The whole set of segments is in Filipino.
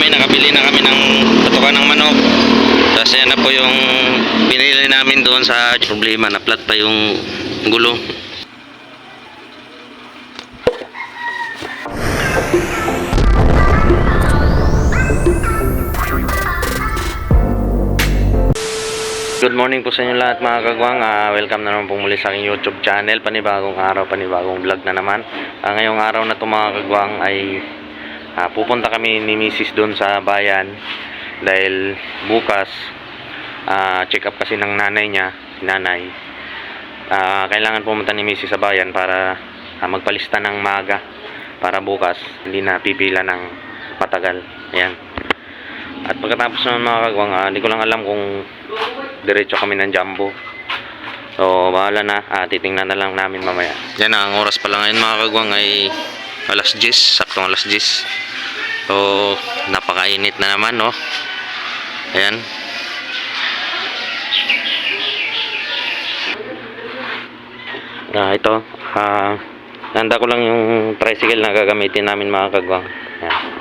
namin, nakabili na kami ng patukan ng manok. Tapos yan na po yung binili namin doon sa problema, na flat pa yung gulo. Good morning po sa inyo lahat mga kagwang. Welcome na naman po muli sa aking YouTube channel. Panibagong araw, panibagong vlog na naman. Ngayong araw na to mga kagwang ay pupunta kami ni Mrs. doon sa bayan. Dahil bukas check up kasi ng nanay niya, nanay. Kailangan pumunta ni Mrs. sa bayan para magpalista ng maaga. Para bukas hindi na pipila ng matagal. Ayan. At pagkatapos naman mga kagwang, hindi ko lang alam kung diretso kami ng Jumbo. So bahala na, titingnan na lang namin mamaya. Yan na, ang oras pa lang ngayon mga kagwang ay alas 10, saktong alas 10. So napakainit na naman, no. Ayan. Ito, handa ko lang yung tricycle na gagamitin namin mga kagwang. Ayan.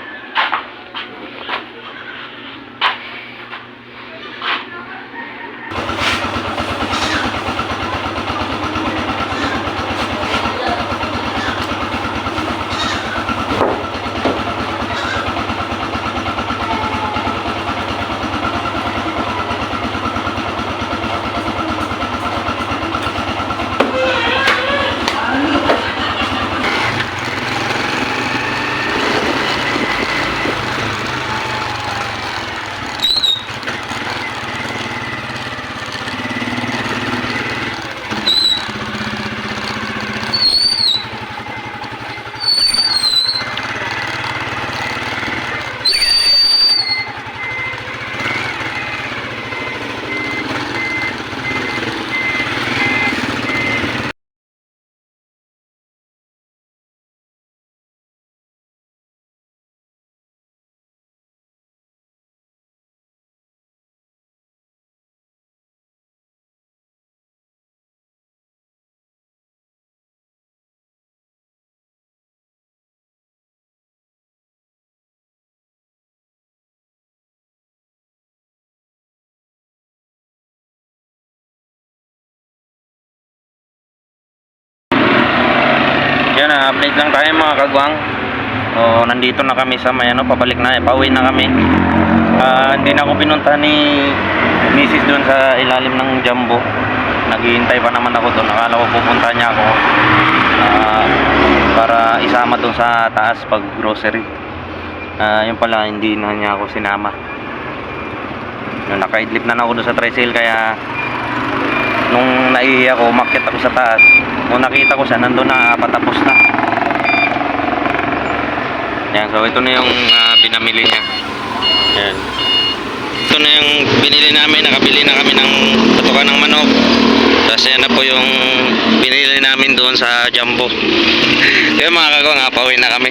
Yan, update lang tayo mga kagwang. Nandito na kami sa may pabalik na, pauwi na kami. Hindi na ako pinunta ni Mrs. doon sa ilalim ng Jumbo. Naghihintay pa naman ako doon. Akala ko pupunta niya ako para isama doon sa taas pag grocery. Yun pala, hindi na niya ako sinama. Nakaidlip na ako doon sa tricycle, kaya nung naiiyak ako, umakyat ako sa taas. Kung nakita ko siya, nandun na, patapos na. Yan, so ito na yung pinamili niya. Yan. Ito na yung binili namin, nakabili na kami ng patukan ng manok. Tapos yan na po yung binili namin doon sa Jumbo. Kaya mga kagwang, pauwi na kami.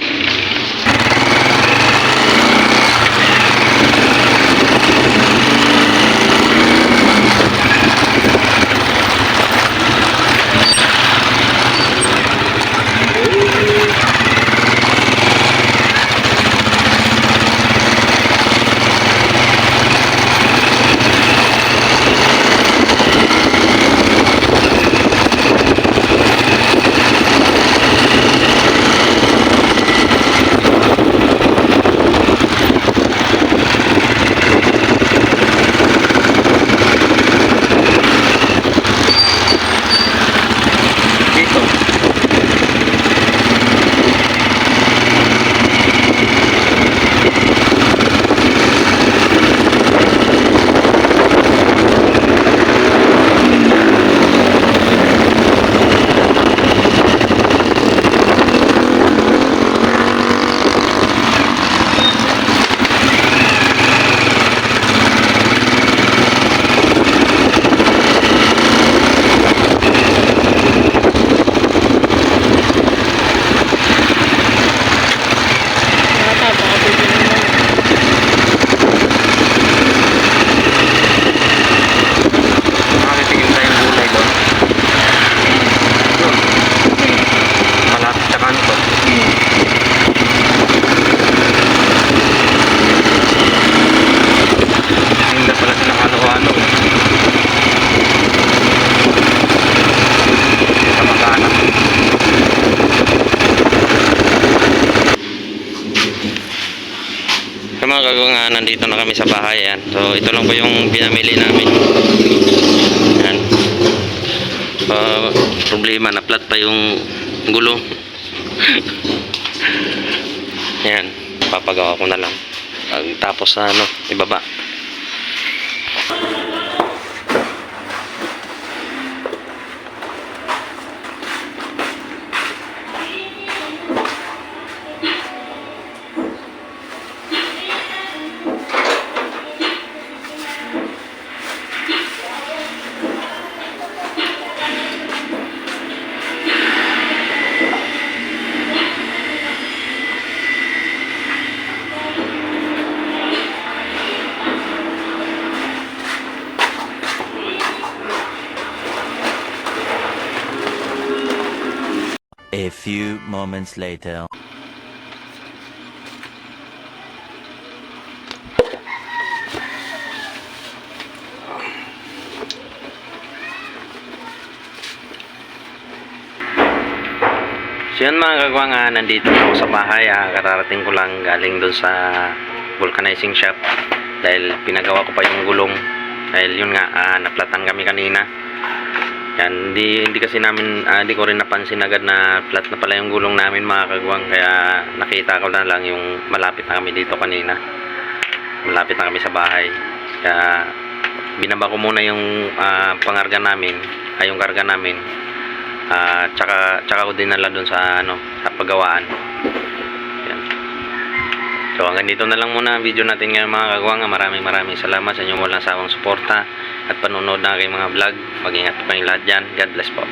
Sa mga kagawang, nandito na kami sa bahay. Yan. So ito lang po yung pinamili namin. Yan. Problema, na-flat pa yung gulong. Yan, papagawa ko na lang. Tapos ibaba. A few moments later. So yun mga kagwang, nandito na ako sa bahay. Kararating ko lang galing doon sa vulcanizing shop dahil pinagawa ko pa yung gulong dahil yun nga, naplatan kami kanina. Yan, hindi kasi namin, hindi ko rin napansin agad na flat na pala yung gulong namin mga kagwang, kaya nakita ko na lang yung malapit na kami dito kanina, malapit na kami sa bahay, kaya binaba ko muna yung pangarga namin, yung karga namin. Tsaka ko dinala dun sa sa paggawaan. Yan. So hanggang dito na lang muna ang video natin ngayon mga kagwang. Maraming salamat sa inyong walang sawang suporta at panonood ng aking mga vlog. Mag-ingat po kayong lahat dyan. God bless po.